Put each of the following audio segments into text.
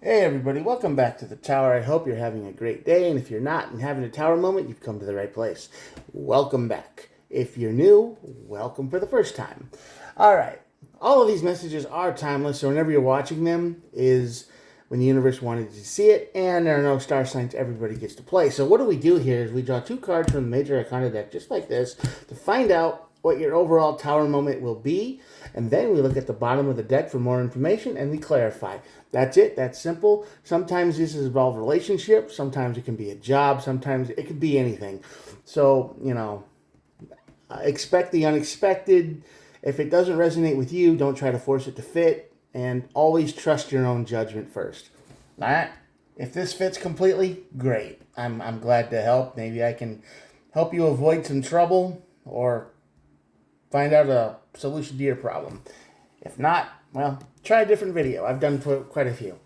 Hey everybody, welcome back to the tower. I hope you're having a great day, and if you're not and having a tower moment, you've come to the right place. Welcome back. If you're new, welcome for the first time. All right, all of these messages are timeless, so whenever you're watching them is when the universe wanted you to see it, and there are no star signs everybody gets to play. So what do we do here is we draw two cards from the Major Arcana deck, just like this, to find out what your overall tower moment will be, and then we look at the bottom of the deck for more information and we clarify. That's it. That's simple. Sometimes this is about relationships. Sometimes it can be a job. Sometimes it could be anything. So, expect the unexpected. If it doesn't resonate with you, don't try to force it to fit. And always trust your own judgment first. All right? If this fits completely, great. I'm glad to help. Maybe I can help you avoid some trouble or find out a solution to your problem. If not, well, try a different video. I've done quite a few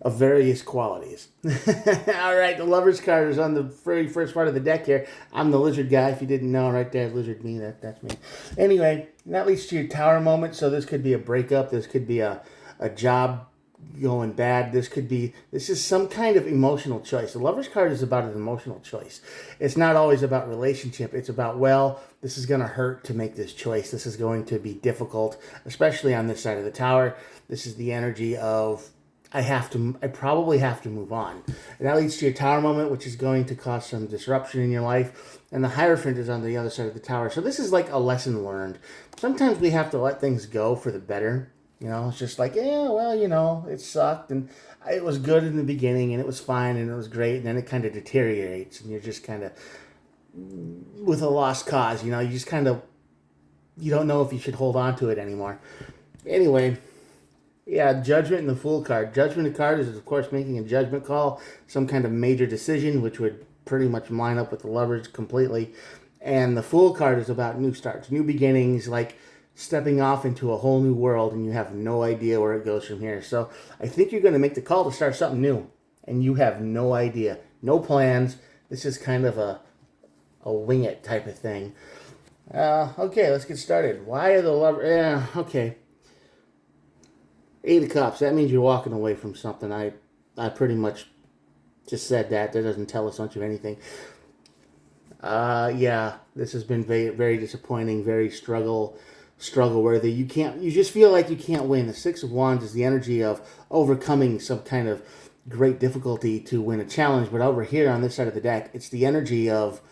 of various qualities. All right, the Lover's card is on the very first part of the deck here. I'm the lizard guy, if you didn't know. Right there, lizard me, that's me. Anyway, that leads to your tower moment. So this could be a breakup. This could be a job going bad. This is some kind of emotional choice. The Lover's card is about an emotional choice. It's not always about relationship. It's about, well, this is going to hurt to make this choice. This is going to be difficult, especially on this side of the tower. This is the energy of I probably have to move on. And that leads to your tower moment, which is going to cause some disruption in your life. And the Hierophant is on the other side of the tower. So this is like a lesson learned. Sometimes we have to let things go for the better. It's just like, yeah, well, it sucked and it was good in the beginning and it was fine and it was great. And then it kind of deteriorates and you're just kind of with a lost cause, you just kind of, you don't know if you should hold on to it anymore. Anyway, yeah, Judgment and the Fool card. Judgment card is, of course, making a judgment call, some kind of major decision, which would pretty much line up with the Lovers completely. And the Fool card is about new starts, new beginnings, like stepping off into a whole new world, and you have no idea where it goes from here. So I think you're going to make the call to start something new, and you have no idea, no plans. This is kind of a wing it type of thing. Okay, let's get started. Why are the Lovers? Yeah, okay. Eight of Cups. That means you're walking away from something. I pretty much just said that. That doesn't tell us much of anything. Yeah, this has been very, very disappointing. Very struggle worthy. You just feel like you can't win. The Six of Wands is the energy of overcoming some kind of great difficulty to win a challenge. But over here on this side of the deck, it's the energy of,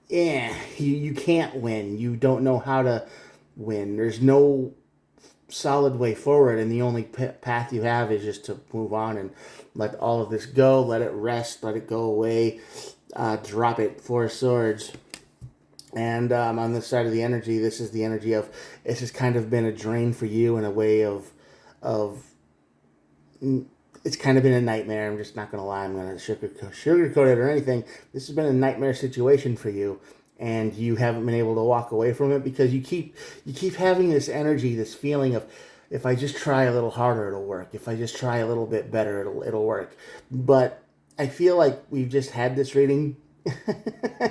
you can't win. You don't know how to win. There's no solid way forward, and the only path you have is just to move on and let all of this go, let it rest, let it go away, drop it. Four of Swords. And on this side of the energy, this is the energy of, it's just kind of been a drain for you in a way of it's kind of been a nightmare. I'm just not going to lie. I'm going to sugarcoat it or anything. This has been a nightmare situation for you, and you haven't been able to walk away from it because you keep having this energy, this feeling of, if I just try a little harder, it'll work. If I just try a little bit better, it'll work. But I feel like we've just had this reading.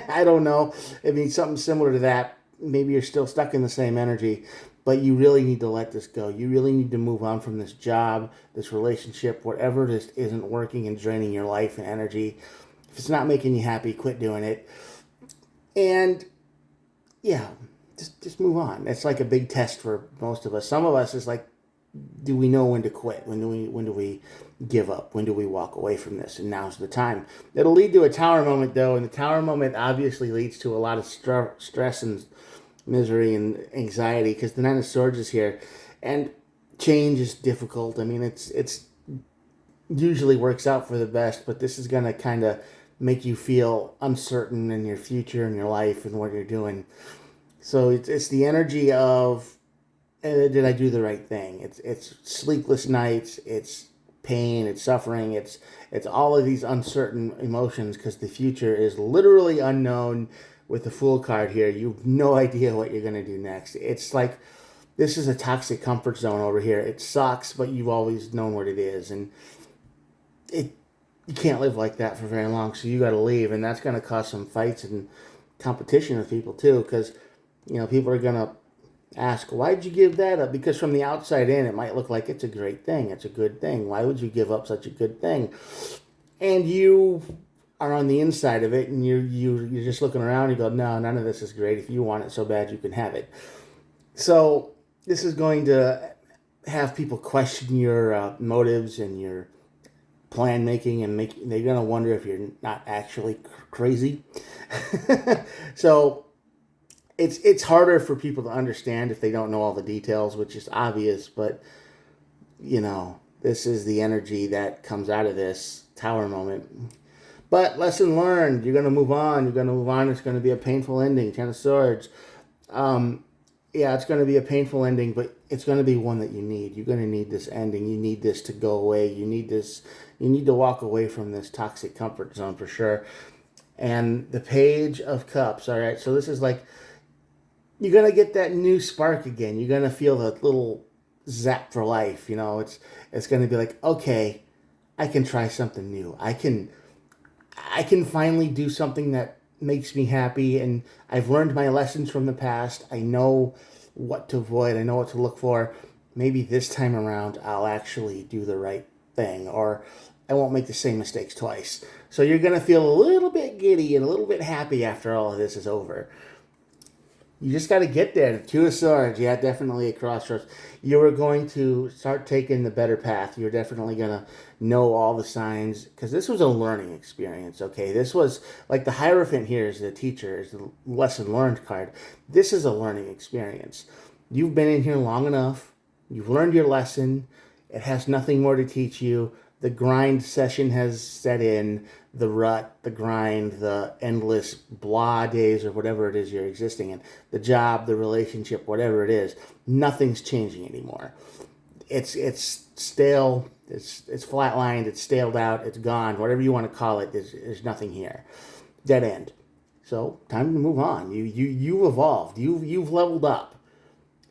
I don't know. I mean, something similar to that. Maybe you're still stuck in the same energy, but you really need to let this go. You really need to move on from this job, this relationship, whatever just isn't working and draining your life and energy. If it's not making you happy, quit doing it. And yeah, just move on. It's like a big test for most of us. Some of us is like, do we know when to quit? When do we give up? When do we walk away from this? And now's the time. It'll lead to a tower moment, though, and the tower moment obviously leads to a lot of stress and misery and anxiety because the Nine of Swords is here, and change is difficult. I mean, it's usually works out for the best, but this is gonna kind of make you feel uncertain in your future and your life and what you're doing. So it's the energy of, did I do the right thing? It's sleepless nights, it's pain, it's suffering, it's all of these uncertain emotions because the future is literally unknown. With the Fool card here, you have no idea what you're going to do next. It's like, this is a toxic comfort zone over here. It sucks, but you've always known what it is, and you can't live like that for very long, so you got to leave, and that's going to cause some fights and competition with people too, because people are going to Ask, why'd you give that up? Because from the outside in, it might look like it's a great thing. It's a good thing. Why would you give up such a good thing? And you are on the inside of it, and you're just looking around. And you go, no, none of this is great. If you want it so bad, you can have it. So this is going to have people question your motives and your plan making, and they're going to wonder if you're not actually crazy. So it's harder for people to understand if they don't know all the details, which is obvious, but this is the energy that comes out of this tower moment. But lesson learned, you're going to move on. It's going to be a painful ending. Ten of Swords. It's going to be a painful ending, but it's going to be one that you need. You're going to need this ending. You need this to go away. You need to walk away from this toxic comfort zone for sure. And the Page of Cups. All right, so this is like, you're going to get that new spark again. You're going to feel that little zap for life. It's going to be like, okay, I can try something new. I can finally do something that makes me happy, and I've learned my lessons from the past. I know what to avoid. I know what to look for. Maybe this time around I'll actually do the right thing, or I won't make the same mistakes twice. So you're going to feel a little bit giddy and a little bit happy after all of this is over. You just got to get there. The Two of Swords, yeah, definitely a crossroads. You are going to start taking the better path. You're definitely going to know all the signs, because this was a learning experience, okay? This was, like the Hierophant here is the teacher, is the lesson learned card. This is a learning experience. You've been in here long enough. You've learned your lesson. It has nothing more to teach you. The grind session has set in. The rut, the grind, the endless blah days, or whatever it is you're existing in, the job, the relationship, whatever it is, nothing's changing anymore. It's stale, it's flatlined, it's staled out, it's gone, whatever you want to call it. There's nothing here. Dead end. So time to move on. You've evolved. You've leveled up.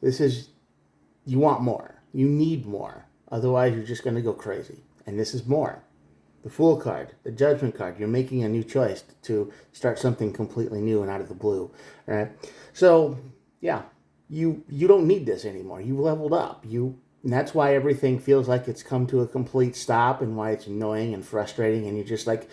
You want more. You need more. Otherwise, you're just going to go crazy. And this is more. The Fool card, the Judgment card. You're making a new choice to start something completely new and out of the blue. All right. So yeah, you don't need this anymore. You leveled up. And that's why everything feels like it's come to a complete stop, and why it's annoying and frustrating. And you're just like,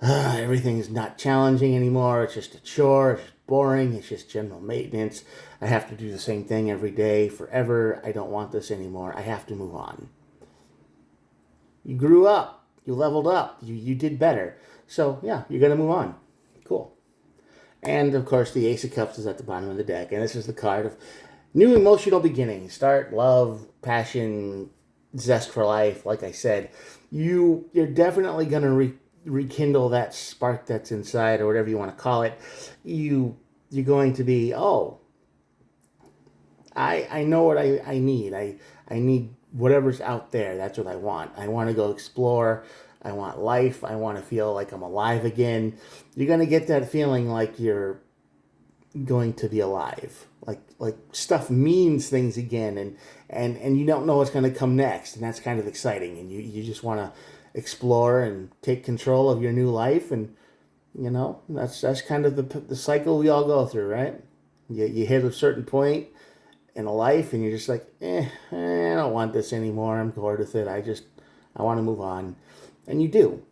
everything's not challenging anymore. It's just a chore. It's boring. It's just general maintenance. I have to do the same thing every day forever. I don't want this anymore. I have to move on. You grew up. You leveled up. You did better. So, yeah, you're going to move on. Cool. And, of course, the Ace of Cups is at the bottom of the deck. And this is the card of new emotional beginnings. Start, love, passion, zest for life. Like I said, you're definitely going to rekindle that spark that's inside, or whatever you want to call it. You're going to be, I know what I need. I need whatever's out there. That's what I want. I want to go explore. I want life. I want to feel like I'm alive again. You're going to get that feeling like you're going to be alive. Like stuff means things again, and you don't know what's going to come next, and that's kind of exciting. And you just want to explore and take control of your new life, and that's kind of the cycle we all go through, right? You hit a certain point in a life, and you're just like, I don't want this anymore. I'm bored with it. I want to move on. And you do.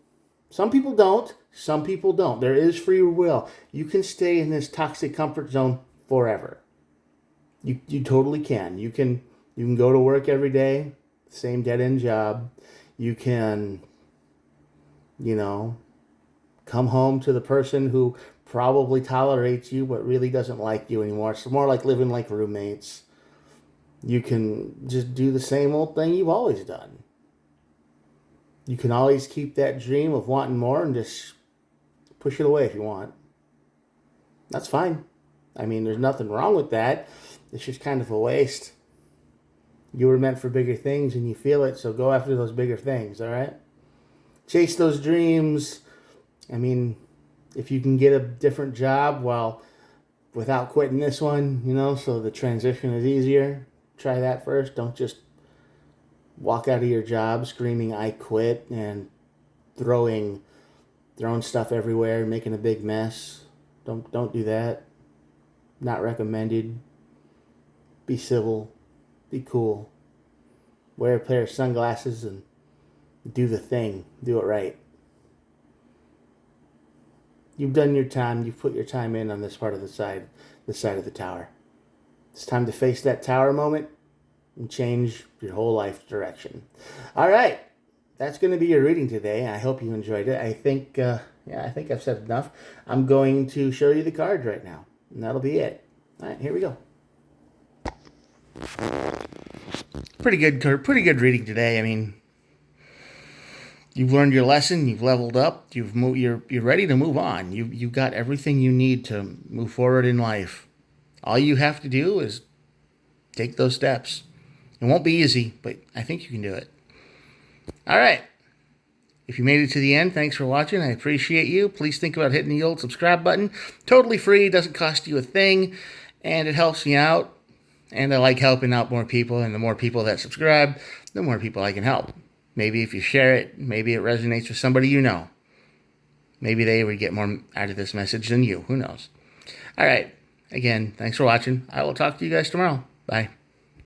Some people don't. Some people don't. There is free will. You can stay in this toxic comfort zone forever. You totally can. You can go to work every day, same dead end job. You can, come home to the person who probably tolerates you but really doesn't like you anymore. It's more like living like roommates. You can just do the same old thing you've always done. You can always keep that dream of wanting more and just push it away if you want. That's fine. I mean, there's nothing wrong with that. It's just kind of a waste. You were meant for bigger things and you feel it, so go after those bigger things, all right? Chase those dreams. I mean, if you can get a different job without quitting this one, so the transition is easier, try that first. Don't just walk out of your job screaming, I quit, and throwing stuff everywhere, making a big mess. Don't do that. Not recommended. be civil, be cool, wear a pair of sunglasses, and do the thing. Do it right. You've done your time. You've put your time in on this part of the side of the tower. It's time to face that tower moment and change your whole life direction. All right. That's going to be your reading today. I hope you enjoyed it. I think I've said enough. I'm going to show you the cards right now, and that'll be it. All right, here we go. Pretty good reading today. I mean, you've learned your lesson. You've leveled up. You're ready to move on. You've got everything you need to move forward in life. All you have to do is take those steps. It won't be easy, but I think you can do it. All right. If you made it to the end, thanks for watching. I appreciate you. Please think about hitting the old subscribe button. Totally free. Doesn't cost you a thing. And it helps me out. And I like helping out more people. And the more people that subscribe, the more people I can help. Maybe if you share it, maybe it resonates with somebody you know. Maybe they would get more out of this message than you. Who knows? All right. Again, thanks for watching. I will talk to you guys tomorrow. Bye.